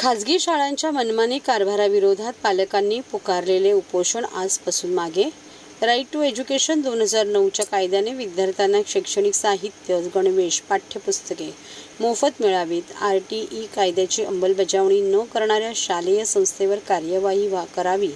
खाजगी शाळांच्या मनमानी कारभाराविरोधात पालकांनी पुकारलेले उपोषण आजपासून मागे. राईट टू एज्युकेशन 2009च्या कायद्याने विद्यार्थ्यांना शैक्षणिक साहित्य, गणवेश, पाठ्यपुस्तके मोफत मिळावीत. RTE कायद्याची अंमलबजावणी न करणाऱ्या शालेय संस्थेवर कार्यवाही करावी.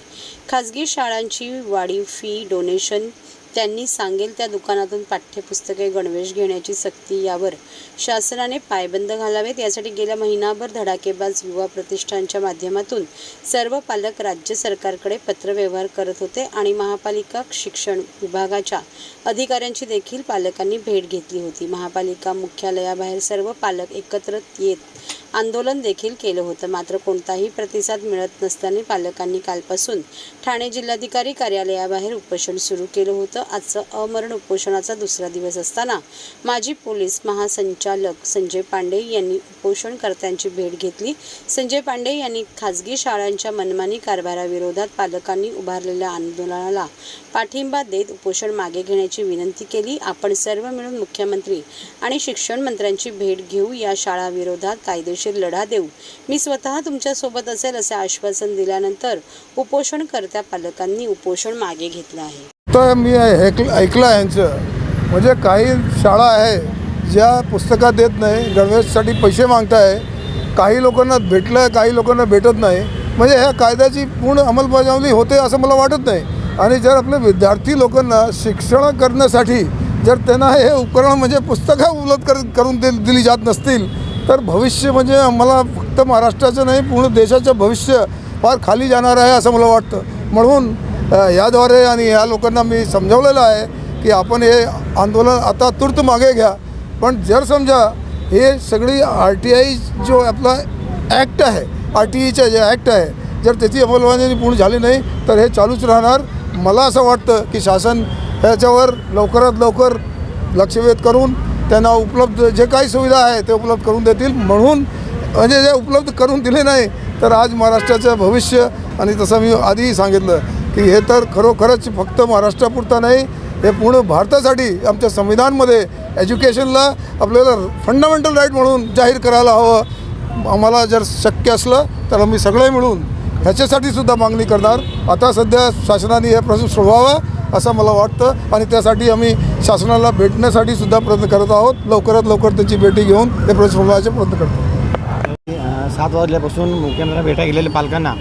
खाजगी शाळांची वाढीव फी, डोनेशन त्यांनी सांगेल त्या दुकानातून पाठ्यपुस्तके, गणवेश घेण्याची सक्ती यावर शासनाने पायबंद घालावेत. यासाठी गेल्या महिनाभर धडाकेबाज युवा प्रतिष्ठानच्या माध्यमातून सर्व पालक राज्य सरकारकडे पत्रव्यवहार करत होते आणि महापालिका शिक्षण विभागाच्या अधिकाऱ्यांची देखील पालकांनी भेट घेतली होती. महापालिका मुख्यालयाबाहेर सर्व पालक एकत्र येत आंदोलन देखील केलं होतं. मात्र कोणताही प्रतिसाद मिळत नसल्याने पालकांनी कालपासून ठाणे जिल्हाधिकारी कार्यालयाबाहेर उपोषण सुरू केलं होतं. आजचं अमरण उपोषणाचा दुसरा दिवस असताना माजी पोलीस महासंचालक संजय पांडे यांनी उपोषणकर्त्यांची भेट घेतली. संजय पांडे यांनी खाजगी शाळांच्या मनमानी कारभाराविरोधात पालकांनी उभारलेल्या आंदोलनाला पाठिंबा देत उपोषण मागे घेण्याची विनंती केली. आपण सर्व मिळून मुख्यमंत्री आणि शिक्षण मंत्र्यांची भेट घेऊ, या शाळाविरोधात कायदेशीर लढा देऊ. मी स्वतः तुमच्या सोबत असेल असे आश्वासन दिल्यानंतर उपोषणकर्त्या पालकांनी उपोषण मागे घेतलं आहे. तर मी ऐकलं यांचं, म्हणजे काही शाळा आहे ज्या पुस्तकात देत नाही, गणवेशसाठी पैसे मागताय, काही लोकांना भेटलं, काही लोकांना भेटत नाही. म्हणजे ह्या कायद्याची पूर्ण अंमलबजावणी होते असं मला वाटत नाही. आणि जर आपले विद्यार्थी लोकांना शिक्षण करण्यासाठी जर त्यांना हे उपकरण म्हणजे पुस्तकं उपलब्ध करून दिली जात नसतील तर भविष्य म्हणजे मला फक्त महाराष्ट्राचं नाही पूर्ण देशाचं भविष्य फार खाली जाणार आहे असं मला वाटतं. म्हणून याद्वारे आणि या लोकांना मी समजावलेलं आहे की आपण हे आंदोलन आता तूर्त मागे घ्या. पण जर समजा हे सगळी RTI जो आपला ॲक्ट आहे, RTEचा जे ॲक्ट आहे, जर त्याची अंमलबजावणी पूर्ण झाली नाही तर हे चालूच राहणार. मला असं वाटतं की शासन ह्याच्यावर लवकरात लवकर लक्षवेध करून त्यांना उपलब्ध जे काही सुविधा आहे ते उपलब्ध करून देतील. म्हणून म्हणजे जे उपलब्ध करून दिले नाही तर आज महाराष्ट्राचं भविष्य, आणि तसं मी आधीही सांगितलं की हे तर खरोखरच फक्त महाराष्ट्रापुरता नाही, हे पूर्ण भारतासाठी आमच्या संविधानमध्ये एज्युकेशनला आपल्याला फंडामेंटल राईट म्हणून जाहीर करायला हवं. आम्हाला जर शक्य असलं तर आम्ही सगळे मिळून ह्याच्यासाठी सुद्धा मागणी करणार. आता सध्या शासनाने हे प्रश्न सोडवावा असं मला वाटतं आणि त्यासाठी आम्ही शासनाला भेटण्यासाठी सुद्धा प्रयत्न करत आहोत. लवकरात लवकर त्यांची भेटी घेऊन ते प्रश्न सोडवण्याचे प्रयत्न करतो. 7 वाजल्यापासून मुख्यमंत्र्यांना भेटा गेलेल्या पालकांना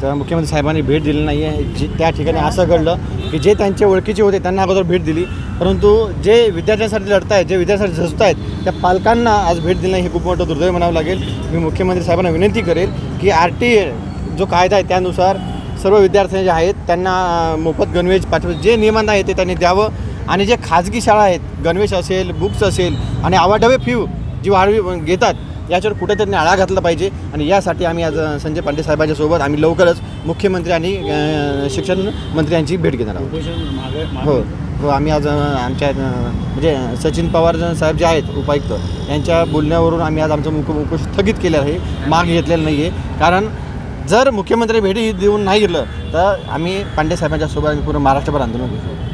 तर मुख्यमंत्री साहेबांनी भेट दिली नाही आहे. त्या ठिकाणी असं घडलं की जे त्यांचे ओळखीचे होते त्यांना अगोदर भेट दिली, परंतु जे विद्यार्थ्यांसाठी लढत आहेत, जे विद्यार्थ्यांसाठी झटत आहेत त्या पालकांना आज भेट दिली नाही, हे खूप मोठं दुर्दैव म्हणावं लागेल. मी मुख्यमंत्री साहेबांना विनंती करेल की RTI जो कायदा आहे त्यानुसार सर्व विद्यार्थी जे आहेत त्यांना मोफत गणवेश जे नियमन आहे ते त्यांनी द्यावं. आणि जे खाजगी शाळा आहेत, गणवेश असेल, बुक्स असेल आणि आवाढव्य फी जी वाढवी घेतात याच्यावर कुठे त्यांनी आळा घातला पाहिजे. आणि यासाठी आम्ही आज संजय पांडे साहेबांच्या सोबत आम्ही लवकरच मुख्यमंत्री आणि शिक्षण मंत्र्यांची भेट घेणार आहोत. हो, आम्ही आज आमच्या म्हणजे सचिन पवार साहेब जे आहेत उपायुक्त यांच्या बोलण्यावरून आम्ही आज आमचं उपोषण स्थगित केलेलं आहे, मागे घेतलेलं नाही आहे. कारण जर मुख्यमंत्री भेटी देऊन नाही गेलं तर आम्ही पांडे साहेबांच्या सोबत पूर्ण महाराष्ट्रभर आंदोलन करू.